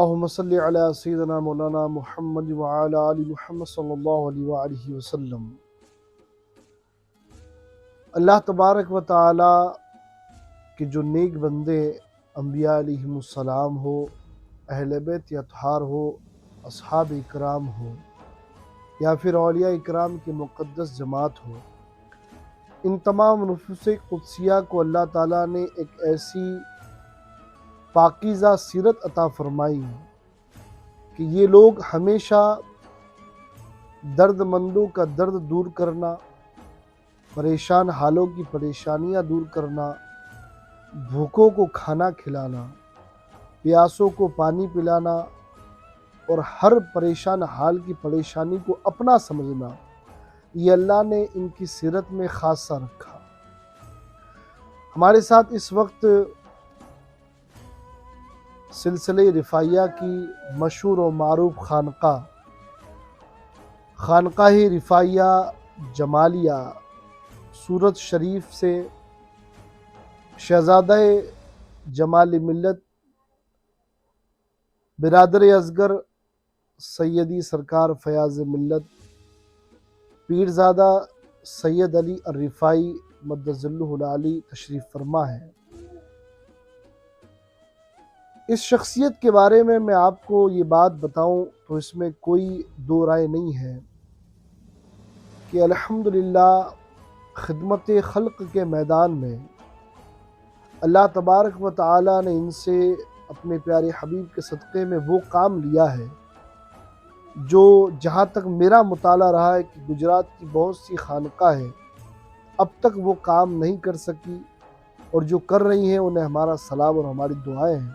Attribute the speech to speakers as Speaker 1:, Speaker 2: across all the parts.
Speaker 1: अल्लाहुम्मा सल्लि अला सय्यिदिना मौलाना मुहम्मद व अला आलि मुहम्मद सल्लल्लाहु अलैहि वसल्लम। अल्लाह तबारक व तआला के जो नेक बंदे अम्बिया अलैहिमुस्सलाम हो, अहले बैत या अतहार हो, असहाब इकराम हो या फिर औलिया इकराम की मुक़द्दस जमात हो, इन तमाम नुफूस कुद्सिया को अल्लाह ताला ने एक ऐसी पाकीज़ा सीरत अता फरमाई कि ये लोग हमेशा दर्दमंदों का दर्द दूर करना, परेशान हालों की परेशानियां दूर करना, भूखों को खाना खिलाना, प्यासों को पानी पिलाना और हर परेशान हाल की परेशानी को अपना समझना, ये अल्लाह ने इनकी सीरत में खासा रखा। हमारे साथ इस वक्त सिलसिले रिफ़ाइया की मशहूर और मारूफ खानकाह रिफ़ाइया जमालिया सूरत शरीफ से शहज़ादा जमाल मिल्लत बिरादर असगर सैयदी सरकार फयाज़ मिल्लत पीरज़ादा सैयद अली अर्रिफ़ाई मद्दज़ल्लुहुल आली तशरीफ़ फरमा है। इस शख्सियत के बारे में मैं आपको ये बात बताऊं तो इसमें कोई दो राय नहीं है कि अल्हम्दुलिल्लाह खिदमत खल्क़ के मैदान में अल्लाह तबारक व तआला ने इनसे अपने प्यारे हबीब के सदक़े में वो काम लिया है जो जहाँ तक मेरा मुताला रहा है कि गुजरात की बहुत सी खानकाहें अब तक वो काम नहीं कर सकी और जो कर रही हैं उन्हें हमारा सलाम और हमारी दुआएं हैं।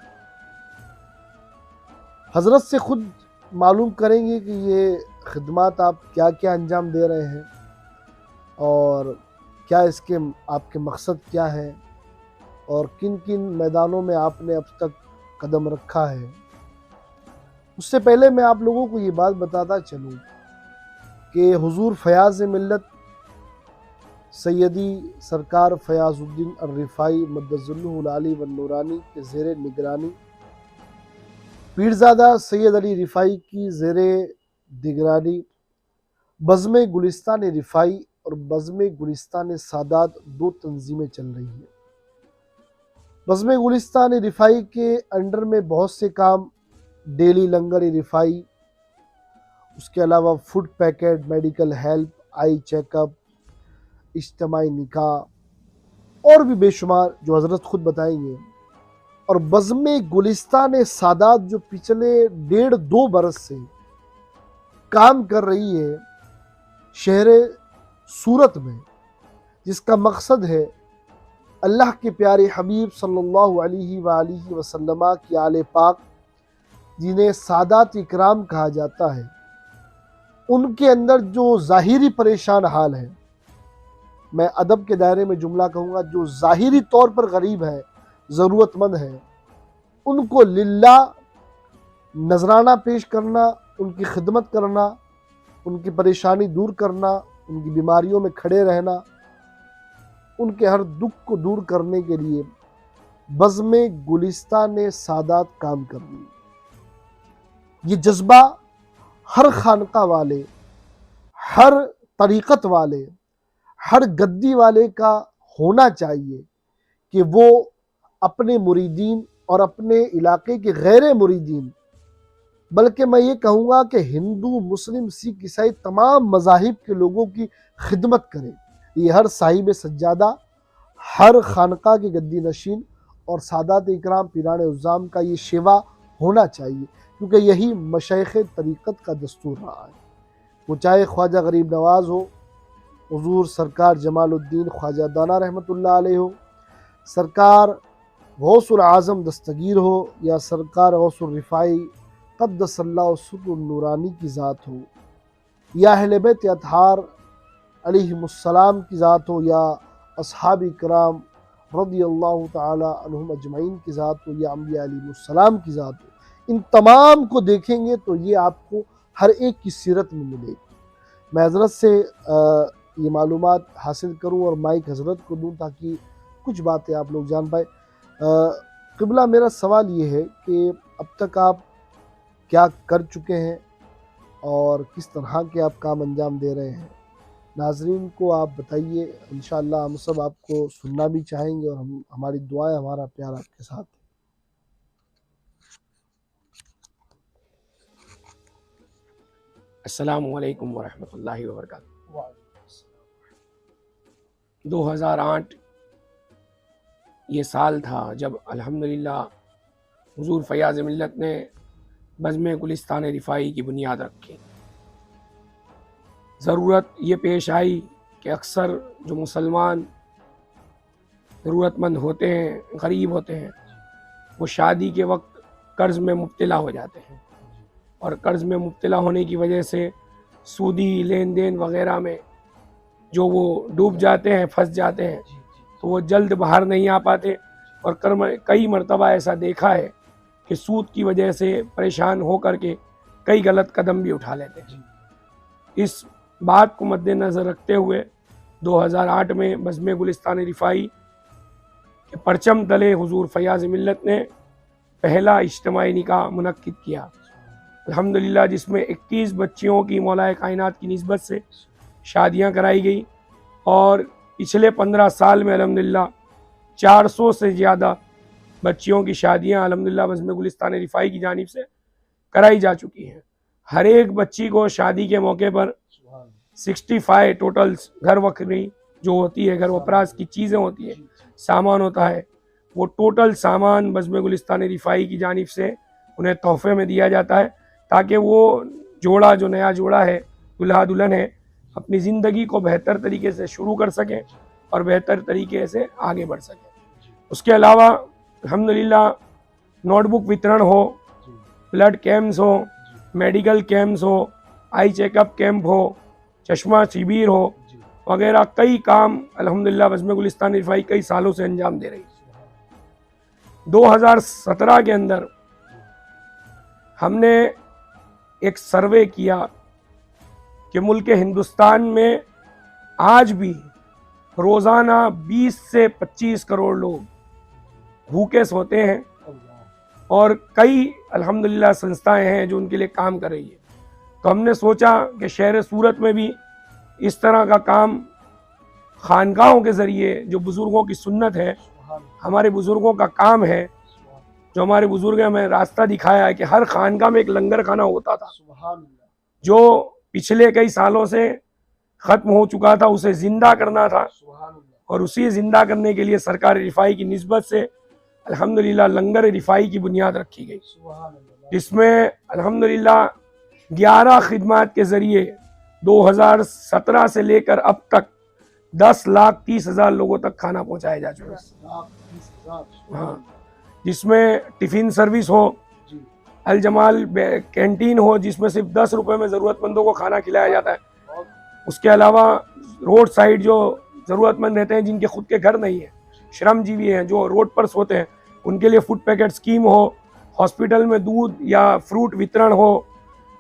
Speaker 1: हज़रत से ख़ुद मालूम करेंगे कि ये खिदमत आप क्या क्या अंजाम दे रहे हैं और क्या इसके आपके मकसद क्या है और किन किन मैदानों में आपने अब तक कदम रखा है। उससे पहले मैं आप लोगों को ये बात बताता चलूँ कि हुज़ूर फयाज़ मिल्लत सैयदी सरकार फयाज़ुद्दीन अर्रिफ़ाई मद्दज़ल्लुहुल आली व नूरानी के ज़ेर निगरानी पीरज़ादा सैयद अली रिफ़ाई की ज़ेरे निगरानी बज़्म गुलिस्तान रिफ़ाई और बज़्म गुलिस्तान सादात दो तंजीमें चल रही हैं। बज़्म गुलिस्तान रिफ़ाई के अंडर में बहुत से काम, डेली लंगर रिफ़ाई, उसके अलावा food packet, medical help, eye checkup, इज्तिमाई निकाह और भी बेशुमार जो हज़रत ख़ुद बताएंगे। और बज़्म गुलिस्तान सादात जो पिछले 1.5-2 बरस से काम कर रही है शहर सूरत में, जिसका मकसद है अल्लाह के प्यारे हबीब सल्लल्लाहु अलैहि वसल्लम की आले पाक जिन्हें सादात इकराम कहा जाता है, उनके अंदर जो ज़ाहिरी परेशान हाल है, मैं अदब के दायरे में जुमला कहूँगा, जो ज़ाहिरी तौर पर गरीब है, ज़रूरतमंद है, उनको लिल्लाह नजराना पेश करना, उनकी खिदमत करना, उनकी परेशानी दूर करना, उनकी बीमारियों में खड़े रहना, उनके हर दुख को दूर करने के लिए बज़्म गुलिस्तान सादात काम कर रही है। ये जज्बा हर खानका वाले, हर तरीक़त वाले, हर गद्दी वाले का होना चाहिए कि वो अपने मुरीदीन और अपने इलाके के गैर मुरीदीन, बल्कि मैं ये कहूँगा कि हिंदू, मुस्लिम, सिख, ईसाई तमाम मज़ाहिब के लोगों की खिदमत करें। ये हर साहिब सज्जादा, हर खानका के गद्दी नशीन और सादात इकराम पीरान उज़्ज़ाम का ये शेवा होना चाहिए, क्योंकि यही मशाइख़ तरीक़त का दस्तूर रहा है। वो चाहे ख्वाजा गरीब नवाज़ हो, हुज़ूर सरकार जमालुद्दीन ख्वाजा दाना रहमतुल्लाह अलैह हो, सरकार गौसुल आज़म दस्तगीर हो, या सरकार गौसुल रिफ़ाई क़द्दसल्लाहु सिर्रुन नूरानी की ज़ात हो, या अहले बैत अतहार अलैहिमुस्सलाम की ज़ात हो, या असहाब इकराम रज़ियल्लाहु तआला अन्हुम अजमईन की ज़ात हो, या अम्बिया अलैहिमुस्सलाम की ज़ात हो, इन तमाम को देखेंगे तो ये आपको हर एक की सीरत में मिलेगी। मैं हज़रत से ये मालूमात हासिल करूँ और माइक हज़रत को दूँ ताकि कुछ बातें आप लोग जान पाए। क़िबला, मेरा सवाल ये है कि अब तक आप क्या कर चुके हैं और किस तरह के आप काम अंजाम दे रहे हैं। नाजरीन को आप बताइए, इंशाअल्लाह हम सब आपको सुनना भी चाहेंगे और हमारी दुआएं, हमारा प्यार आपके साथ है।
Speaker 2: अस्सलामु अलैकुम वरहमतुल्लाहि वबरकातुहू। 2008 ये साल था जब अल्हम्दुलिल्लाह हुजूर फ़याज़ मिल्लत ने बज़्म गुलिस्तान रिफ़ाई की बुनियाद रखी। ज़रूरत ये पेश आई कि अक्सर जो मुसलमान ज़रूरतमंद होते हैं, गरीब होते हैं, वो शादी के वक्त कर्ज़ में मुब्तला हो जाते हैं और कर्ज़ में मुब्तला होने की वजह से सूदी लेन देन वग़ैरह में जो वो डूब जाते हैं, फंस जाते हैं, तो वो जल्द बाहर नहीं आ पाते। और कई मरतबा ऐसा देखा है कि सूद की वजह से परेशान हो कर के कई गलत कदम भी उठा लेते हैं। इस बात को मद्देनज़र रखते हुए 2008 में बज़्म गुलिस्तान रिफ़ाई के परचम तले हुजूर फ़याज़ मिल्लत ने पहला इज्तिमाई निकाह मुनक्किद किया अल्हम्दुलिल्लाह, जिसमें 21 बच्चियों की मौलाए कायनात की निस्बत से शादियां कराई गई और पिछले 15 साल में अल्हम्दुलिल्लाह 400 से ज़्यादा बच्चियों की शादियां अल्हम्दुलिल्लाह बज़्म गुलिस्तान रिफ़ाई की जानिब से कराई जा चुकी हैं। हर एक बच्ची को शादी के मौके पर 65 टोटल घर वक्री जो होती है, घर वपरास की चीज़ें होती है, सामान होता है, वो टोटल सामान बज़्म गुलिस्तान रिफ़ाई की जानिब से उन्हें तोहफे में दिया जाता है ताकि वो जोड़ा, जो नया जोड़ा है, दुल्हा दुल्हन है, अपनी ज़िंदगी को बेहतर तरीके से शुरू कर सकें और बेहतर तरीके से आगे बढ़ सकें। उसके अलावा अल्हम्दुलिल्लाह नोटबुक वितरण हो, ब्लड कैंप्स हो, मेडिकल कैंप्स हो, आई चेकअप कैंप हो, चश्मा शिविर हो वगैरह कई काम अल्हम्दुलिल्लाह बज़्म गुलिस्तान रिफ़ाई कई सालों से अंजाम दे रही है। 2017 के अंदर हमने एक सर्वे किया कि मुल्क हिंदुस्तान में आज भी रोज़ाना 20 से 25 करोड़ लोग भूखे सोते हैं और कई अल्हम्दुलिल्लाह संस्थाएं हैं जो उनके लिए काम कर रही है। तो हमने सोचा कि शहर सूरत में भी इस तरह का काम खानकाहों के ज़रिए, जो बुज़ुर्गों की सुन्नत है, हमारे बुज़ुर्गों का काम है, जो हमारे बुज़ुर्ग हमें रास्ता दिखाया है कि हर खानका में एक लंगर खाना होता था जो पिछले कई सालों से ख़त्म हो चुका था, उसे ज़िंदा करना था और उसी ज़िंदा करने के लिए सरकार रिफ़ाई की निस्बत से अल्हम्दुलिल्लाह लंगर रिफ़ाई की बुनियाद रखी गई, जिसमें अल्हम्दुलिल्लाह 11 खिदमात के ज़रिए 2017 से लेकर अब तक 10,30,000 लोगों तक खाना पहुँचाया जा चुका है। हाँ, जिसमें टिफ़िन सर्विस हो, अल जमाल कैंटीन हो जिसमें सिर्फ 10 रुपये में ज़रूरतमंदों को खाना खिलाया जाता है। उसके अलावा रोड साइड जो ज़रूरतमंद रहते हैं, जिनके खुद के घर नहीं है, श्रमजीवी हैं जो रोड पर सोते हैं, उनके लिए फूड पैकेट स्कीम हो, हॉस्पिटल में दूध या फ्रूट वितरण हो,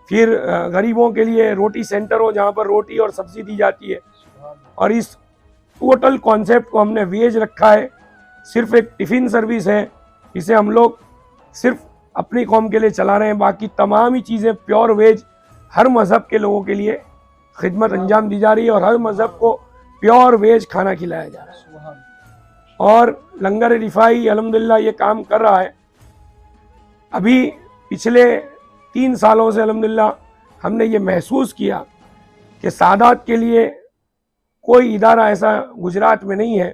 Speaker 2: फिर गरीबों के लिए रोटी सेंटर हो जहाँ पर रोटी और सब्ज़ी दी जाती है। और इस टोटल कॉन्सेप्ट को हमने वेज रखा है, सिर्फ एक टिफ़िन सर्विस है, इसे हम लोग सिर्फ अपनी कौम के लिए चला रहे हैं, बाकी तमाम ही चीज़ें प्योर वेज हर मज़हब के लोगों के लिए खिदमत अंजाम दी जा रही है और हर मज़हब को प्योर वेज खाना खिलाया जा रहा है। और लंगर रिफ़ाई अल्हम्दुलिल्लाह ये काम कर रहा है। अभी पिछले 3 सालों से अल्हम्दुलिल्लाह हमने ये महसूस किया कि सादात के लिए कोई इदारा ऐसा गुजरात में नहीं है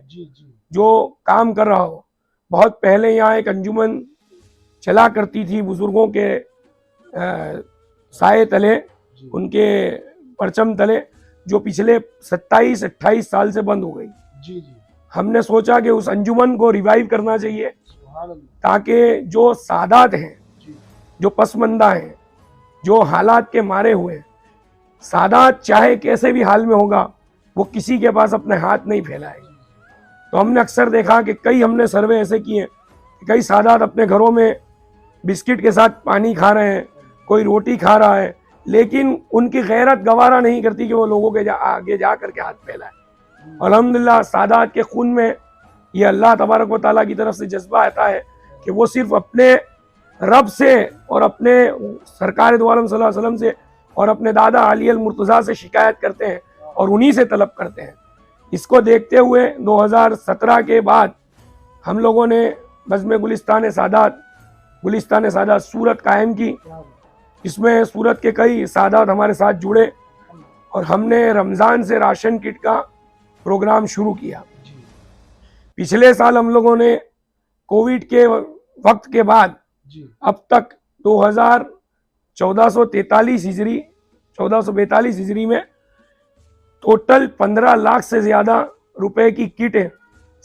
Speaker 2: जो काम कर रहा हो। बहुत पहले यहाँ एक अंजुमन चला करती थी बुज़ुर्गों के साए तले, उनके परचम तले, जो पिछले 27-28 साल से बंद हो गई। हमने सोचा कि उस अंजुमन को रिवाइव करना चाहिए ताकि जो सादात हैं, जो पसमंदा हैं, जो हालात के मारे हुए, सादात चाहे कैसे भी हाल में होगा वो किसी के पास अपने हाथ नहीं फैलाएगा। तो हमने अक्सर देखा कि कई हमने सर्वे ऐसे किए कि कई सादात अपने घरों में बिस्किट के साथ पानी खा रहे हैं, कोई रोटी खा रहा है, लेकिन उनकी गैरत गवारा नहीं करती कि वो लोगों के आगे जा करके हाथ फैलाए। अल्हम्दुलिल्लाह सादात के खून में ये अल्लाह तबारक व तआला की तरफ से जज्बा आता है कि वो सिर्फ अपने रब से और अपने सरकार दो आलम सल्लल्लाहु अलैहि वसल्लम से और अपने दादा अली अल मुर्तज़ा से शिकायत करते हैं और उन्हीं से तलब करते हैं। इसको देखते हुए 2017 के बाद हम लोगों ने बज़्म गुलिस्तान सादात सूरत कायम की। इसमें सूरत के कई सादात हमारे साथ जुड़े और हमने रमज़ान से राशन किट का प्रोग्राम शुरू किया। पिछले साल हम लोगों ने कोविड के वक्त के बाद अब तक 1442 हिजरी में टोटल 15 लाख से ज्यादा रुपए की किटें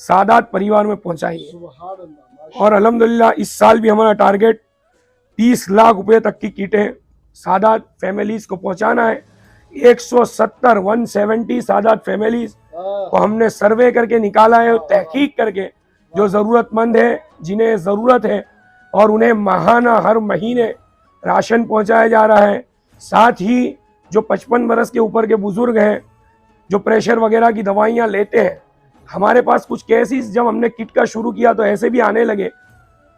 Speaker 2: सादात परिवार में पहुंचाई है। और अल्हम्दुलिल्लाह इस साल भी हमारा टारगेट 30 लाख रुपए तक की किटें सादात फैमिलीज को पहुंचाना है। 170 सादात फैमिलीज को हमने सर्वे करके निकाला है, तहकीक करके जो ज़रूरतमंद है, जिन्हें ज़रूरत है, और उन्हें माहाना हर महीने राशन पहुंचाया जा रहा है। साथ ही जो 55 बरस के ऊपर के बुजुर्ग हैं, जो प्रेशर वगैरह की दवाइयाँ लेते हैं, हमारे पास कुछ केसेस जब हमने किट का शुरू किया तो ऐसे भी आने लगे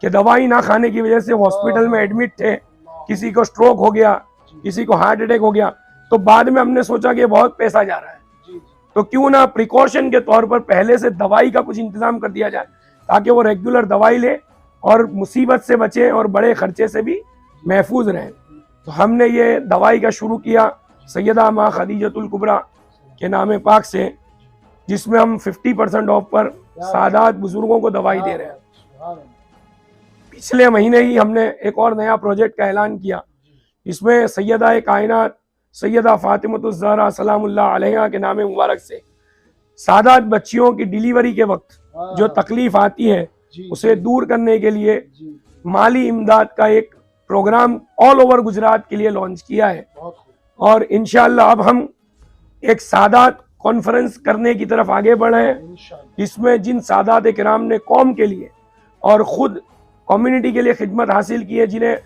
Speaker 2: कि दवाई ना खाने की वजह से हॉस्पिटल में एडमिट थे, किसी को स्ट्रोक हो गया, किसी को हार्ट अटैक हो गया। तो बाद में हमने सोचा कि बहुत पैसा जा रहा है, तो क्यों ना प्रिकॉशन के तौर पर पहले से दवाई का कुछ इंतजाम कर दिया जाए ताकि वो रेगुलर दवाई ले और मुसीबत से बचे और बड़े खर्चे से भी महफूज रहें। तो हमने ये दवाई का शुरू किया सैयदा माँ खदीजतुल कुबरा के नाम पाक से, जिसमें हम 50% ऑफ पर सादात बुजुर्गों को दवाई दे रहे हैं। पिछले महीने ही हमने एक और नया प्रोजेक्ट का ऐलान किया। इसमें सैयदा कायनात सैयदा फातिमतुज़ ज़हरा सलामुल्लाह अलैहा के नाम मुबारक से सादात बच्चियों की डिलीवरी के वक्त जो तकलीफ आती है उसे दूर करने के लिए माली इमदाद का एक प्रोग्राम ऑल ओवर गुजरात के लिए लॉन्च किया है। और इंशाअल्लाह अब हम एक सादात कॉन्फ्रेंस करने की तरफ आगे बढ़े हैं, जिसमें जिन सादात किराम ने कौम के लिए और ख़ुद कम्युनिटी के लिए खिदमत हासिल की है, जिन्हें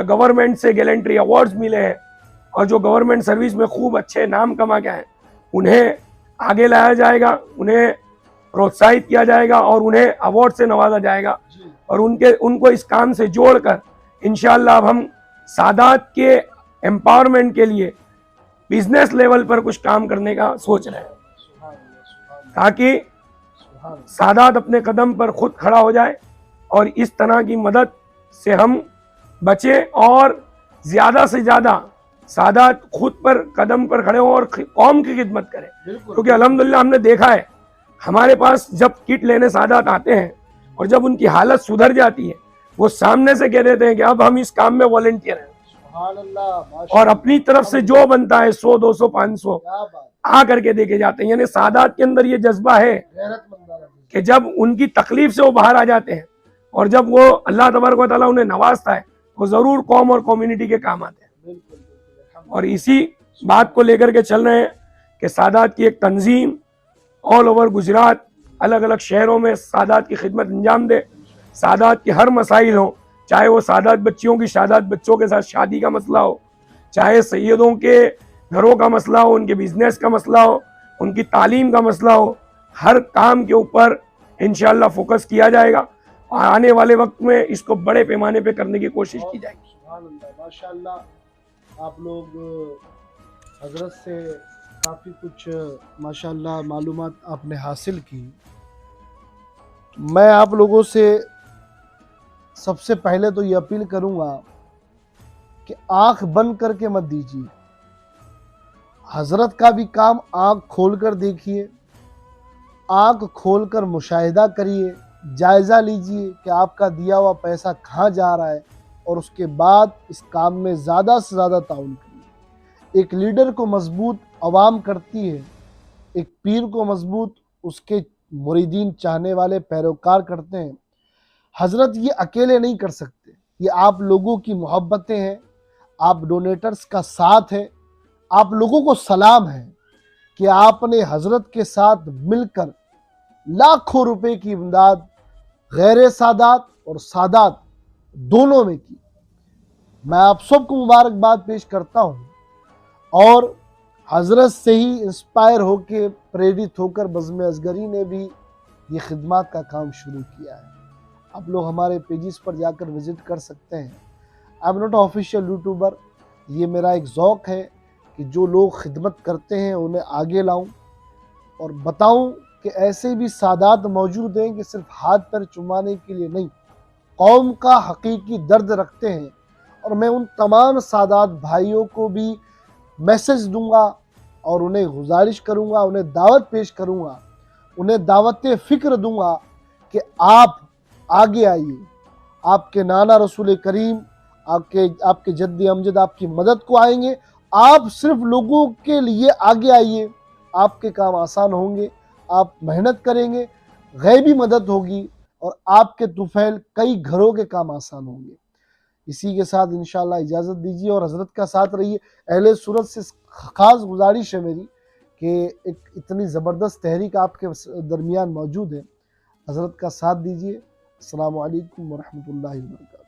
Speaker 2: गवर्नमेंट से गैलेंट्री अवार्ड्स मिले हैं और जो गवर्नमेंट सर्विस में खूब अच्छे नाम कमा के हैं, उन्हें आगे लाया जाएगा, उन्हें प्रोत्साहित किया जाएगा और उन्हें अवार्ड से नवाजा जाएगा। और उनको इस काम से जोड़कर इंशाअल्लाह अब हम सादात के एम्पावरमेंट के लिए बिजनेस लेवल पर कुछ काम करने का सोच रहे हैं, ताकि सादात अपने कदम पर खुद खड़ा हो जाए और इस तरह की मदद से हम बचे और ज़्यादा से ज़्यादा सादात खुद पर कदम पर खड़े हों और कौम की खिदमत करें। क्योंकि अल्हम्दुलिल्लाह हमने देखा है, हमारे पास जब किट लेने सादात आते हैं और जब उनकी हालत सुधर जाती है, वो सामने से कह देते हैं कि अब हम इस काम में वॉलंटियर हैं, और अपनी तरफ से जो बनता है 100, 200, 500 आ करके देके जाते हैं। यानी सादात के अंदर ये जज्बा है कि जब उनकी तकलीफ से वो बाहर आ जाते हैं और जब वो अल्लाह तबारक व तआला उन्हें नवाजता है, वो जरूर कौम और कम्युनिटी के काम आते हैं। और इसी बात को लेकर के चल रहे हैं कि सादात की एक तंजीम ऑल ओवर गुजरात अलग अलग शहरों में सादात की खिदमत अंजाम दे। सादात के हर मसाइल हों, चाहे वो सादात बच्चियों की सादात बच्चों के साथ शादी का मसला हो, चाहे सैयदों के घरों का मसला हो, उनके बिजनेस का मसला हो, उनकी तालीम का मसला हो, हर काम के ऊपर इंशाअल्लाह फोकस किया जाएगा और आने वाले वक्त में इसको बड़े पैमाने पे करने की कोशिश की जाएगी।
Speaker 1: माशाअल्लाह आप लोग हजरत से काफ़ी कुछ माशाअल्लाह मालूमात आपने हासिल की। मैं आप लोगों से सबसे पहले तो ये अपील करूंगा कि आंख बंद करके मत दीजिए। हजरत का भी काम आंख खोलकर देखिए, आंख खोलकर मुशाहिदा करिए, जायज़ा लीजिए कि आपका दिया हुआ पैसा कहाँ जा रहा है और उसके बाद इस काम में ज़्यादा से ज़्यादा ताउन करिए। एक लीडर को मजबूत आवाम करती है, एक पीर को मजबूत उसके मुरीदीन चाहने वाले पैरोकार करते हैं। हजरत ये अकेले नहीं कर सकते, ये आप लोगों की मोहब्बतें हैं, आप डोनेटर्स का साथ है, आप लोगों को सलाम है कि आपने हजरत के साथ मिलकर लाखों रुपए की इमदाद गैर सादात और सादात दोनों में की। मैं आप सबको मुबारकबाद पेश करता हूँ और हजरत से ही इंस्पायर होकर प्रेरित होकर बज़्म असगरी ने भी ये खिदमत का काम शुरू किया है। आप लोग हमारे पेजेस पर जाकर विज़िट कर सकते हैं। I am not official YouTuber, ये मेरा एक ज़ौक़ है कि जो लोग खिदमत करते हैं उन्हें आगे लाऊं और बताऊं कि ऐसे भी सादात मौजूद हैं कि सिर्फ हाथ पैर चुमाने के लिए नहीं, कौम का हकीकी दर्द रखते हैं। और मैं उन तमाम सादात भाइयों को भी मैसेज दूंगा और उन्हें गुजारिश करूंगा, उन्हें दावत पेश करूंगा, उन्हें दावत फ़िक्र दूंगा कि आप आगे आइए। आपके नाना रसूल करीम, आपके जद्दी अमजद आपकी मदद को आएंगे। आप सिर्फ लोगों के लिए आगे आइए, आपके काम आसान होंगे। आप मेहनत करेंगे, गैबी मदद होगी और आपके तुफैल कई घरों के काम आसान होंगे। इसी के साथ इंशाअल्लाह इजाज़त दीजिए और हज़रत का साथ रहिए। अहले सूरत से ख़ास गुजारिश है मेरी कि एक इतनी ज़बरदस्त तहरीक आपके दरमियान मौजूद है, हज़रत का साथ दीजिए। अस्सलामु अलैकुम व रहमतुल्लाहि व बरकातहू।